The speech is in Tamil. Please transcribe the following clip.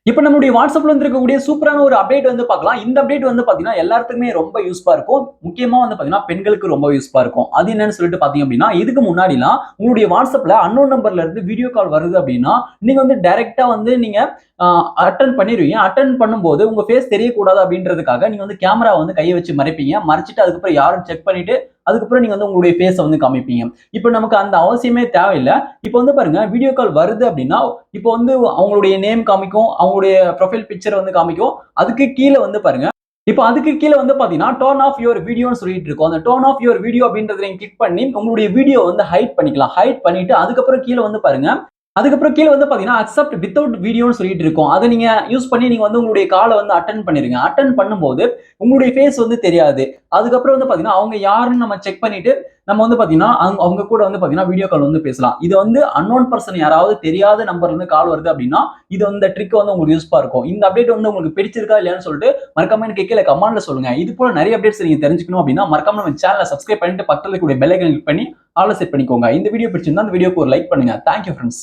இப்ப நம்மளுடைய வாட்ஸ்அப்ல இருக்கக்கூடிய சூப்பரான ஒரு அப்டேட் வந்து பார்க்கலாம். இந்த அப்டேட் வந்து பார்த்தீங்கன்னா, எல்லாத்துக்குமே ரொம்ப யூஸ்ஃபுல்லா இருக்கும். முக்கியமா வந்து பார்த்தீங்கன்னா, பெண்களுக்கு ரொம்ப யூஸ்ஃபுல்லா இருக்கும். அது என்னன்னு சொல்லிட்டு பார்த்தீங்க அப்படின்னா, இதுக்கு முன்னாடிலாம் உங்களுடைய வாட்ஸ்அப்ல அன்னோன் நம்பர்ல இருந்து வீடியோ கால் வருது அப்படின்னா, நீங்க வந்து டைரக்ட்டா வந்து நீங்க அ அட்டெண்ட் பண்ணிருவீங்க. அட்டெண்ட் பண்ணும்போது உங்க ஃபேஸ் தெரியக்கூடாது அப்படின்றதுக்காக நீங்க வந்து கேமரா வந்து கைய வச்சு மறைப்பீங்க. மறைச்சுட்டு அதுக்கப்புறம் யாருன்னு செக் பண்ணிட்டு, அதுக்கப்புறம் நீங்க வந்து உங்களுடைய ஃபேஸ வந்து காமிப்பீங்க. இப்ப நமக்கு அந்த அவசியமே தேவையில்ல. இப்ப வந்து பாருங்க, வீடியோ கால் வருது அப்படின்னா, இப்போ வந்து அவங்களுடைய நேம் காமிக்கும், அவங்களுடைய ப்ரொஃபைல் பிக்சர் வந்து காமிக்கும். அதுக்கு கீழ வந்து பாருங்க, இப்போ அதுக்கு கீழ வந்து பாத்தீங்கன்னா, டர்ன் ஆஃப் யுவர் வீடியோன்னு சொல்லிட்டு இருக்கும். அந்த டர்ன் ஆஃப் யுவர் வீடியோ அப்படின்றத நீங்க கிளிக் பண்ணி உங்களுடைய வீடியோ வந்து ஹைட் பண்ணிக்கலாம். ஹைட் பண்ணிட்டு அதுக்கப்புறம் கீழ வந்து பாருங்க, அதுக்கப்புறம் கீழ வந்து பாத்தீங்கன்னா, அக்செப்ட் வித்தவுட் வீடியோன்னு சொல்லிட்டு இருக்கும். அத நீங்க யூஸ் பண்ணி நீங்க வந்து உங்களுடைய கால வந்து அட்டெண்ட் பண்ணிருங்க. அட்டெண்ட் பண்ணும்போது உங்களுடைய ஃபேஸ் வந்து தெரியாது. அதுக்கப்புறம் வந்து பாத்தீங்கன்னா, அவங்க யாருன்னு நம்ம செக் பண்ணிட்டு, நம்ம வந்து பாத்தீங்கன்னா, அவங்க கூட வந்து பாத்தீங்கன்னா, வீடியோ கால் வந்து பேசலாம். இது வந்து அன்னோன் பெர்சன் யாராவது தெரியாத நம்பர்ல இருந்து கால் வருது அப்படின்னா, இது இந்த ட்ரிக் வந்து உங்களுக்கு யூஸ்ஃபுல்லா இருக்கும். இந்த அப்டேட் வந்து உங்களுக்கு பிடிச்சிருக்கா இல்லையான்னு சொல்லிட்டு மறக்காம எனக்கு கீழ கமெண்ட்ல சொல்லுங்க. இது போல நிறைய அப்டேட்ஸ் நீங்க தெரிஞ்சுக்கணும் அப்படின்னா, மறக்காம நம்ம சேனலை சப்ஸ்கிரைப் பண்ணிட்டு பக்கத்துல இருக்கக்கூடிய பெல் ஐகான் கிளிக் பண்ணி ஆல்ல செட் பண்ணிக்கோங்க. இந்த வீடியோ பிடிச்சிருந்தா அந்த வீடியோக்கு ஒரு லைக் பண்ணுங்க. Thank you friends.